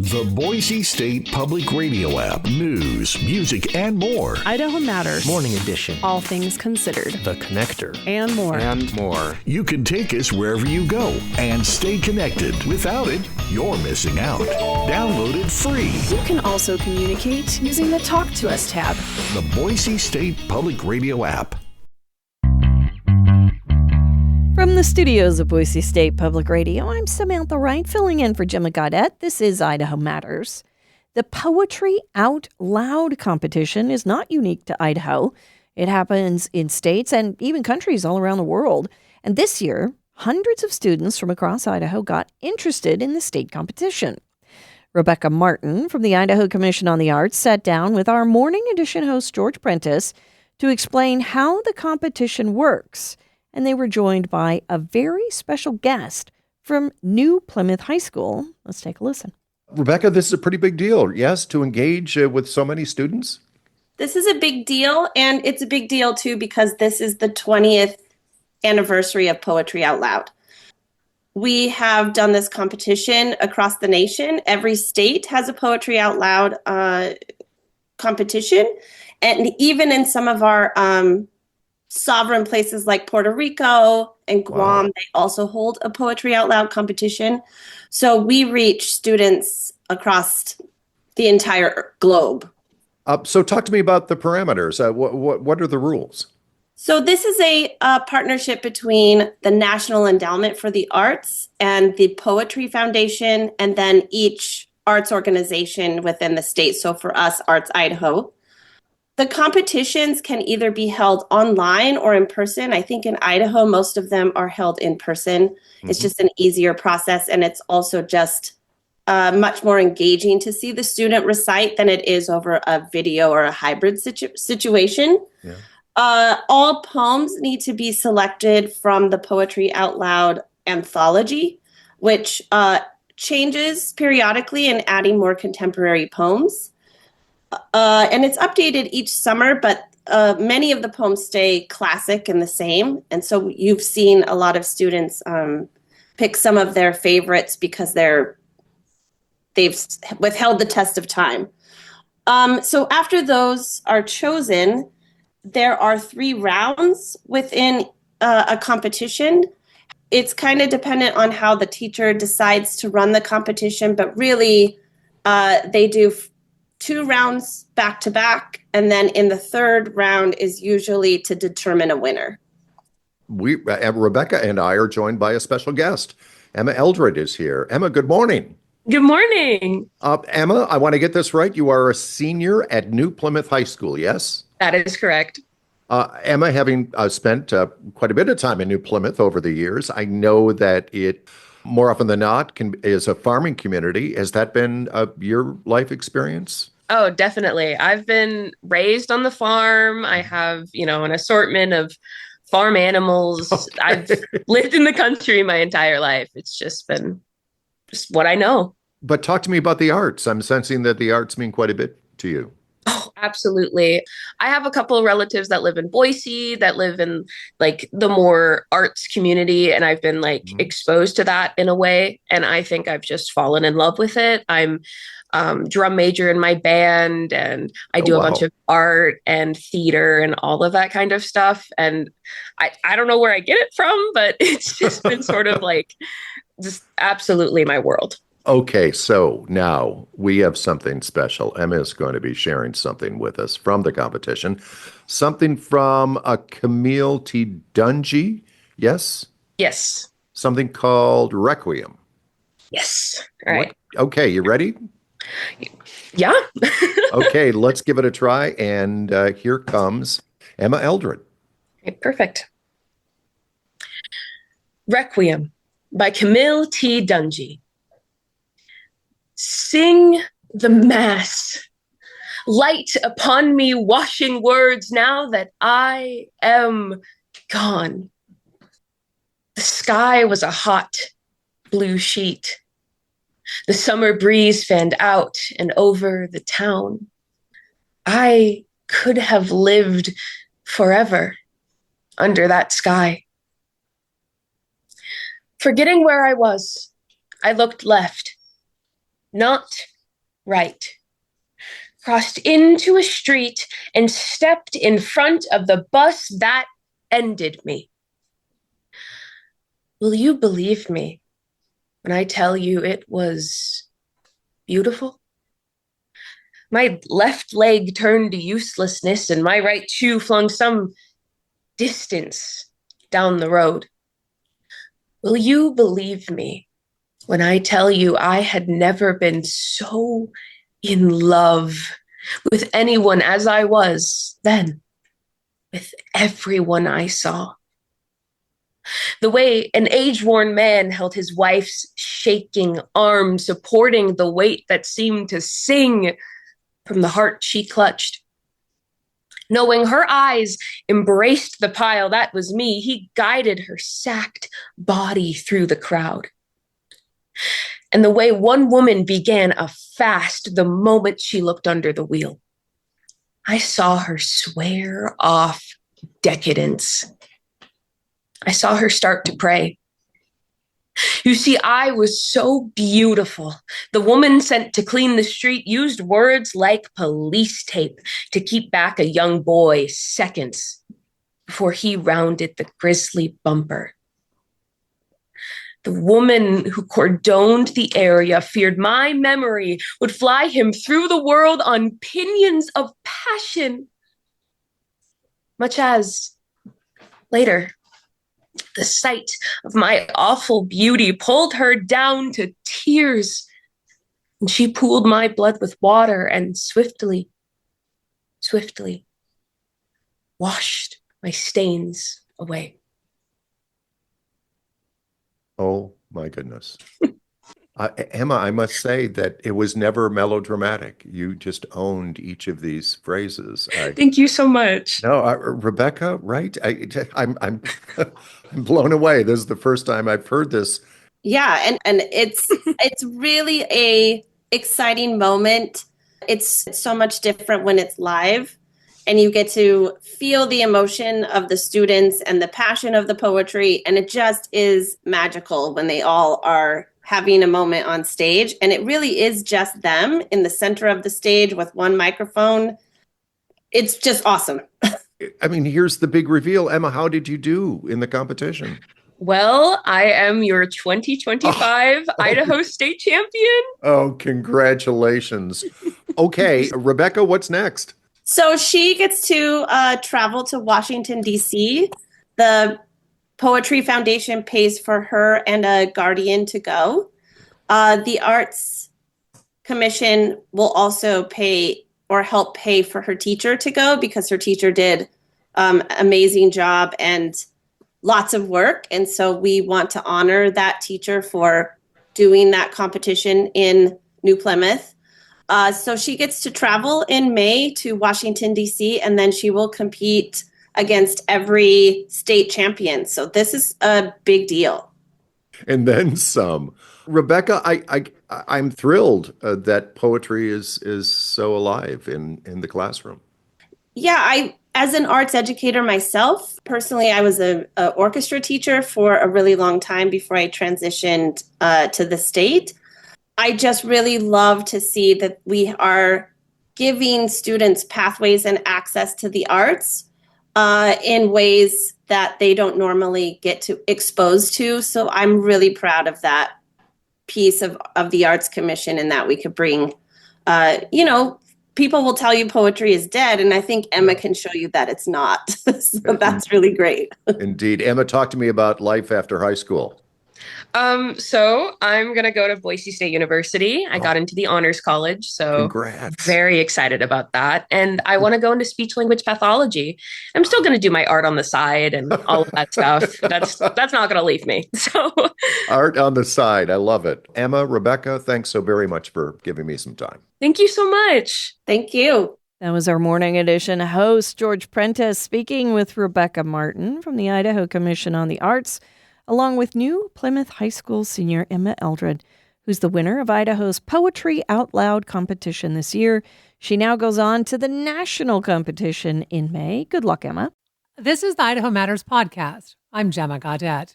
The Boise State Public Radio app. News, music, and more. Idaho Matters. Morning Edition. All things considered. The Connector. And more. And more. You can take us wherever you go and stay connected. Without it, you're missing out. Download it free. You can also communicate using the Talk to Us tab. The Boise State Public Radio app. From the studios of Boise State Public Radio, I'm Samantha Wright, filling in for Gemma Gaudette. This is Idaho Matters. The Poetry Out Loud competition is not unique to Idaho. It happens in states and even countries all around the world. And this year, hundreds of students from across Idaho got interested in the state competition. Rebecca Martin from the Idaho Commission on the Arts sat down with our Morning Edition host George Prentice to explain how the competition works. And they were joined by a very special guest from New Plymouth High School. Let's take a listen. Rebecca, this is a pretty big deal, yes, to engage with so many students? This is a big deal, and it's a big deal, too, because this is the 20th anniversary of Poetry Out Loud. We have done this competition across the nation. Every state has a Poetry Out Loud competition, and even in some of our sovereign places like Puerto Rico and Guam, They also hold a Poetry Out Loud competition. So we reach students across the entire globe. So talk to me about the parameters. What are the rules? So this is a partnership between the National Endowment for the Arts and the Poetry Foundation, and then each arts organization within the state. So for us, Arts Idaho. The competitions can either be held online or in person. I think in Idaho, most of them are held in person. Mm-hmm. It's just an easier process, and it's also just much more engaging to see the student recite than it is over a video or a hybrid situation. Yeah. All poems need to be selected from the Poetry Out Loud anthology, which changes periodically and adding more contemporary poems. And it's updated each summer, but many of the poems stay classic and the same. And so you've seen a lot of students pick some of their favorites because they've withheld the test of time. So after those are chosen, there are 3 rounds within a competition. It's kind of dependent on how the teacher decides to run the competition, but really they do 2 rounds back to back, and then in the 3rd round is usually to determine a winner. Rebecca and I are joined by a special guest. Emma Eldred is here. Emma, good morning. Good morning. Emma, I want to get this right. You are a senior at New Plymouth High School, yes? That is correct. Emma, having spent quite a bit of time in New Plymouth over the years, I know that it more often than not is a farming community. Has that been your life experience? Oh, definitely. I've been raised on the farm. I have, an assortment of farm animals. Okay. I've lived in the country my entire life. It's just been what I know. But talk to me about the arts. I'm sensing that the arts mean quite a bit to you. Oh, absolutely. I have a couple of relatives that live in Boise, that live in the more arts community, and I've been exposed to that in a way. And I think I've just fallen in love with it. I'm drum major in my band, and I do a bunch of art and theater and all of that kind of stuff. And I don't know where I get it from, but it's just been sort of just absolutely my world. Okay, so now we have something special. Emma is going to be sharing something with us from the competition. Something from Camille T. Dungy, yes? Yes. Something called Requiem. Yes. All right. Okay, you ready? Yeah. Okay, let's give it a try. And here comes Emma Eldred. Okay, perfect. Requiem by Camille T. Dungy. Sing the mass, light upon me washing words now that I am gone. The sky was a hot blue sheet. The summer breeze fanned out and over the town. I could have lived forever under that sky. Forgetting where I was, I looked left. not right. Crossed into a street and stepped in front of the bus that ended me. Will you believe me when I tell you it was beautiful? My left leg turned to uselessness and my right shoe flung some distance down the road. Will you believe me when I tell you I had never been so in love with anyone as I was then, with everyone I saw? The way an age-worn man held his wife's shaking arm, supporting the weight that seemed to sing from the heart she clutched. Knowing her eyes embraced the pile that was me, he guided her sacked body through the crowd. And the way one woman began a fast the moment she looked under the wheel. I saw her swear off decadence. I saw her start to pray. You see, I was so beautiful. The woman sent to clean the street used words like police tape to keep back a young boy seconds before he rounded the grisly bumper. The woman who cordoned the area feared my memory would fly him through the world on pinions of passion. Much as, later, the sight of my awful beauty pulled her down to tears, and she pooled my blood with water and swiftly washed my stains away. Oh, my goodness. Emma, I must say that it was never melodramatic. You just owned each of these phrases. Thank you so much. No, Rebecca, right? I'm I'm blown away. This is the first time I've heard this. Yeah, and it's really a exciting moment. It's so much different when it's live, and you get to feel the emotion of the students and the passion of the poetry, and it just is magical when they all are having a moment on stage, and it really is just them in the center of the stage with one microphone. It's just awesome. I mean, here's the big reveal. Emma, how did you do in the competition? Well, I am your 2025 Idaho State Champion. Oh, congratulations. Okay, Rebecca, what's next? So she gets to travel to Washington, D.C. The Poetry Foundation pays for her and a guardian to go. The Arts Commission will also pay or help pay for her teacher to go because her teacher did amazing job and lots of work. And so we want to honor that teacher for doing that competition in New Plymouth. So she gets to travel in May to Washington, D.C., and then she will compete against every state champion. So this is a big deal. And then some. Rebecca, I'm thrilled that poetry is so alive in the classroom. Yeah, as an arts educator myself, personally, I was an orchestra teacher for a really long time before I transitioned to the state. I just really love to see that we are giving students pathways and access to the arts in ways that they don't normally get to exposed to. So I'm really proud of that piece of the Arts Commission and that we could bring, people will tell you poetry is dead, and I think Emma can show you that it's not. So that's really great. Indeed. Emma, talk to me about life after high school. So I'm going to go to Boise State University. I got into the honors college, so Congrats. Very excited about that. And I want to go into speech language pathology. I'm still going to do my art on the side and all of that stuff. That's not going to leave me. So Art on the side. I love it. Emma, Rebecca, thanks so very much for giving me some time. Thank you so much. Thank you. That was our morning edition host, George Prentice, speaking with Rebecca Martin from the Idaho Commission on the Arts, along with New Plymouth High School senior Emma Eldred, who's the winner of Idaho's Poetry Out Loud competition this year. She now goes on to the national competition in May. Good luck, Emma. This is the Idaho Matters podcast. I'm Gemma Gaudette.